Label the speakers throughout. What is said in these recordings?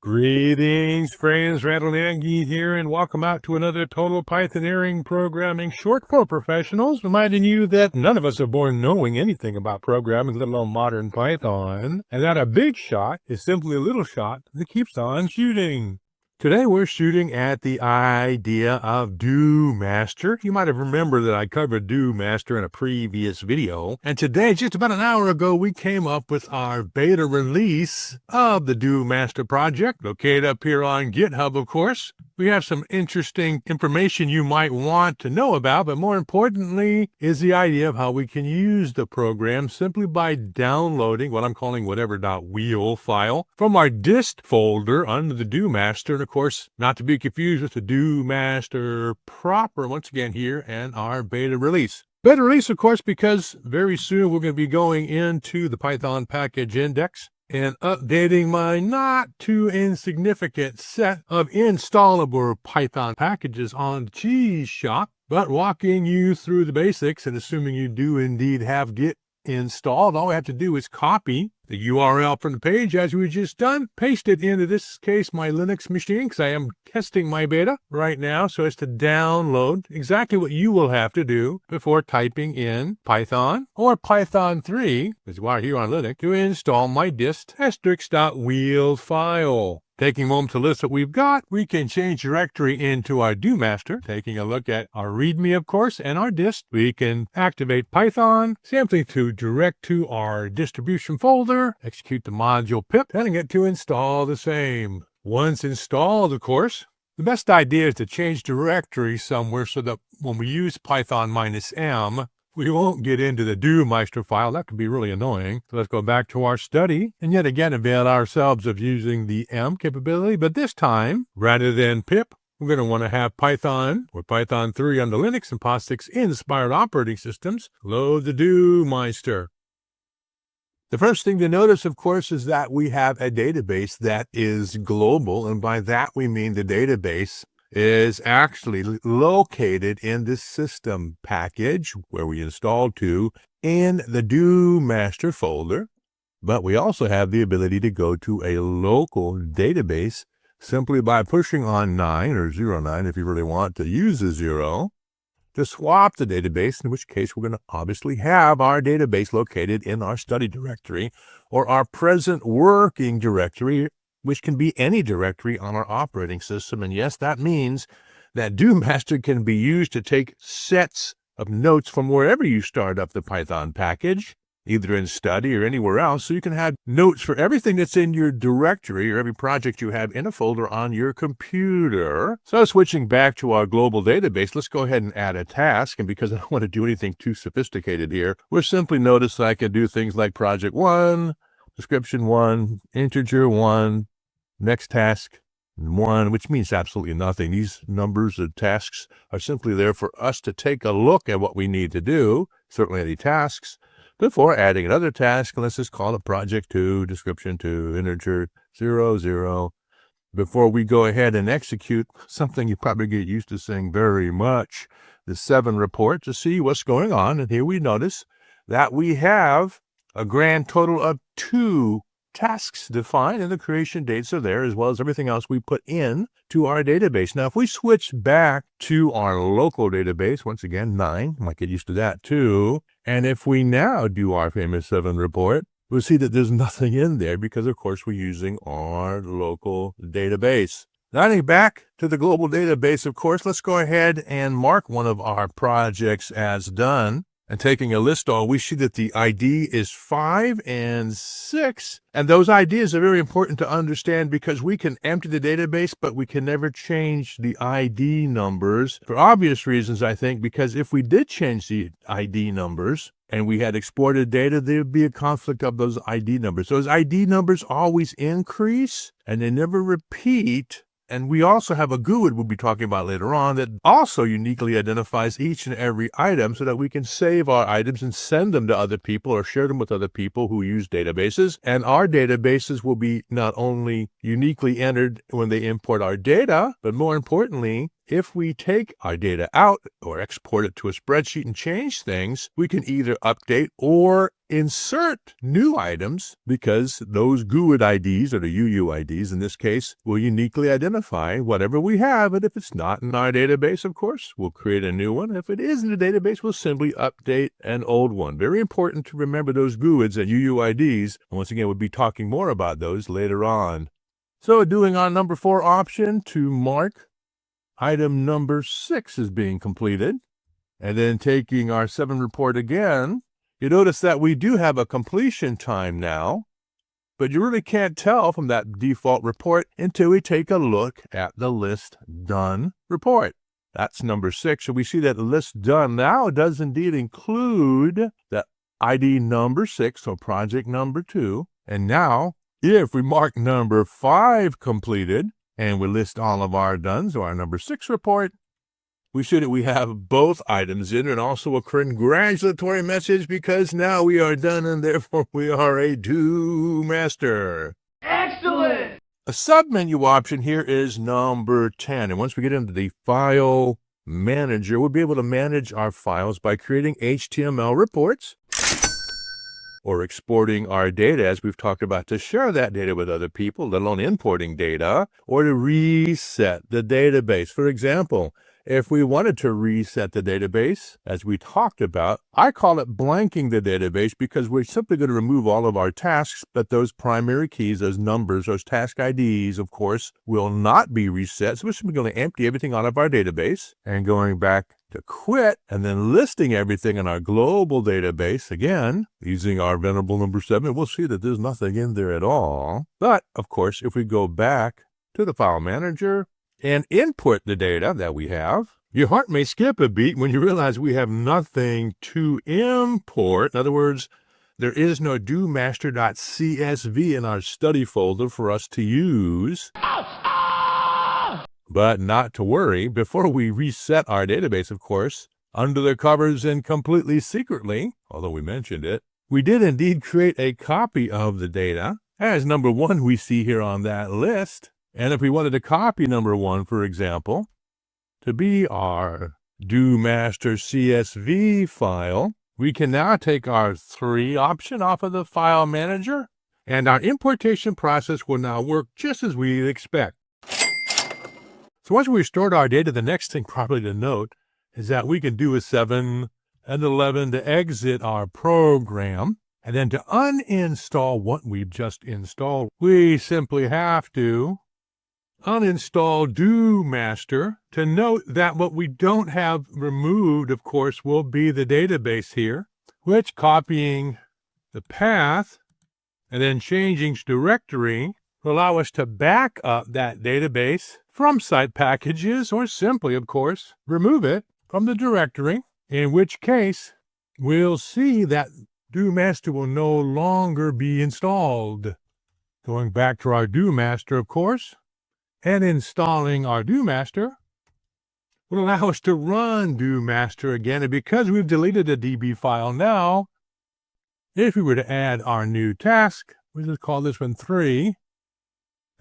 Speaker 1: Greetings, friends. Randall Angie here, and welcome out to another Total Pythoneering programming short for professionals. Reminding you that none of us are born knowing anything about programming, let alone modern Python, and that a big shot is simply a little shot that keeps on shooting. Today we're shooting at the idea of DoMaster. You might have remembered that I covered DoMaster in a previous video. And today, just about an hour ago, we came up with our beta release of the DoMaster project, located up here on GitHub, of course. We have some interesting information you might want to know about, but more importantly is the idea of how we can use the program simply by downloading what I'm calling whatever.wheel file from our dist folder under the DoMaster. And of course, not to be confused with the DoMaster proper, once again here, and our beta release. Beta release, of course, because very soon we're going to be going into the Python package index and updating my not too insignificant set of installable Python packages on G Shop, but walking you through the basics and assuming you do indeed have Git installed, all we have to do is copy the URL from the page as we just done, paste it into this case my Linux machine, because I am testing my beta right now, so as to download exactly what you will have to do before typing in Python or Python 3, because while here on Linux, to install my dist *wheel file. Taking a moment to list what we've got, we can change directory into our DoMaster, taking a look at our README, of course, and our dist. We can activate Python, simply to direct to our distribution folder, execute the module pip, telling it to install the same. Once installed, of course, the best idea is to change directory somewhere so that when we use Python -m, we won't get into the DoMaster file. That could be really annoying. So let's go back to our study and yet again avail ourselves of using the M capability. But this time, rather than pip, we're going to want to have Python or Python 3 on the Linux and POSIX inspired operating systems. Load the DoMaster. The first thing to notice, of course, is that we have a database that is global. And by that, we mean the database is actually located in this system package where we installed to in the DoMaster folder. But we also have the ability to go to a local database simply by pushing on 9 or 09 if you really want to use the 0 to swap the database, in which case we're going to obviously have our database located in our study directory or our present working directory, which can be any directory on our operating system. And yes, that means that DoMaster can be used to take sets of notes from wherever you start up the Python package, either in study or anywhere else. So you can have notes for everything that's in your directory or every project you have in a folder on your computer. So switching back to our global database, let's go ahead and add a task. And because I don't want to do anything too sophisticated here, we'll simply notice that I can do things like project 1, description 1, integer 1, next task 1, which means absolutely nothing. These numbers of tasks are simply there for us to take a look at what we need to do, certainly any tasks, before adding another task. Let's just call it project 2, description 2, integer 0, 0, before we go ahead and execute something you probably get used to saying very much, the 7 report, to see what's going on. And here we notice that we have a grand total of 2 tasks defined, and the creation dates are there, as well as everything else we put in to our database. Now, if we switch back to our local database, once again, 9, might get used to that too, and if we now do our famous 7 report, we'll see that there's nothing in there because, of course, we're using our local database. Now, getting back to the global database, of course, let's go ahead and mark one of our projects as done. And taking a list all, we see that the ID is 5 and 6. And those IDs are very important to understand because we can empty the database, but we can never change the ID numbers for obvious reasons, I think, because if we did change the ID numbers and we had exported data, there would be a conflict of those ID numbers. Those ID numbers always increase and they never repeat. And we also have a GUID we'll be talking about later on that also uniquely identifies each and every item so that we can save our items and send them to other people or share them with other people who use databases. And our databases will be not only uniquely entered when they import our data, but more importantly, if we take our data out or export it to a spreadsheet and change things, we can either update or insert new items, because those GUID IDs, or the UUIDs in this case, will uniquely identify whatever we have. And if it's not in our database, of course, we'll create a new one. If it is in the database, we'll simply update an old one. Very important to remember those GUIDs and UUIDs. And once again, we'll be talking more about those later on. So doing our number 4 option to mark item number 6 is being completed, and then taking our 7 report again, you notice that we do have a completion time now, but you really can't tell from that default report until we take a look at the list done report. That's number 6. So we see that the list done now does indeed include the ID number 6, so project number 2. And now, if we mark number 5 completed, and we list all of our done, so our number 6 report, we see that we have both items in, and also a congratulatory message, because now we are done, and therefore we are a DoMaster.
Speaker 2: Excellent!
Speaker 1: A submenu option here is number 10, and once we get into the file manager, we'll be able to manage our files by creating HTML reports, or exporting our data, as we've talked about, to share that data with other people, let alone importing data, or to reset the database. For example, if we wanted to reset the database, as we talked about, I call it blanking the database, because we're simply going to remove all of our tasks, but those primary keys, those numbers, those task IDs, of course, will not be reset. So we're simply going to empty everything out of our database, and going back to quit, and then listing everything in our global database, again, using our venerable number 7, we'll see that there's nothing in there at all. But, of course, if we go back to the file manager and input the data that we have, your heart may skip a beat when you realize we have nothing to import. In other words, there is no DoMaster.csv in our study folder for us to use. But not to worry, before we reset our database, of course, under the covers and completely secretly, although we mentioned it, we did indeed create a copy of the data as number 1 we see here on that list. And if we wanted to copy number 1, for example, to be our DoMaster CSV file, we can now take our 3 option off of the file manager, and our importation process will now work just as we'd expect. So once we've stored our data, the next thing probably to note is that we can do a 7 and 11 to exit our program, and then to uninstall what we've just installed, we simply have to uninstall DoMaster. To note that what we don't have removed, of course, will be the database here, which, copying the path and then changing directory, will allow us to back up that database from site packages, or simply, of course, remove it from the directory, in which case we'll see that DoMaster will no longer be installed. Going back to our DoMaster, of course, and installing our DoMaster will allow us to run DoMaster again. And because we've deleted the DB file now, if we were to add our new task, we'll just call this one 3,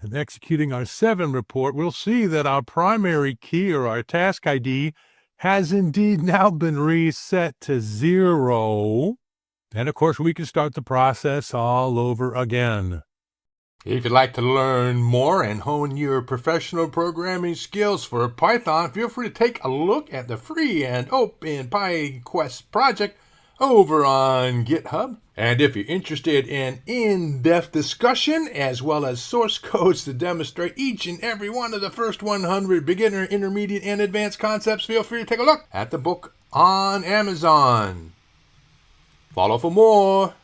Speaker 1: and executing our 7 report, we'll see that our primary key, or our task ID, has indeed now been reset to 0. And of course, we can start the process all over again. If you'd like to learn more and hone your professional programming skills for Python, feel free to take a look at the free and open PyQuest project over on GitHub. And if you're interested in in-depth discussion as well as source codes to demonstrate each and every one of the first 100 beginner, intermediate, and advanced concepts, feel free to take a look at the book on Amazon. Follow for more.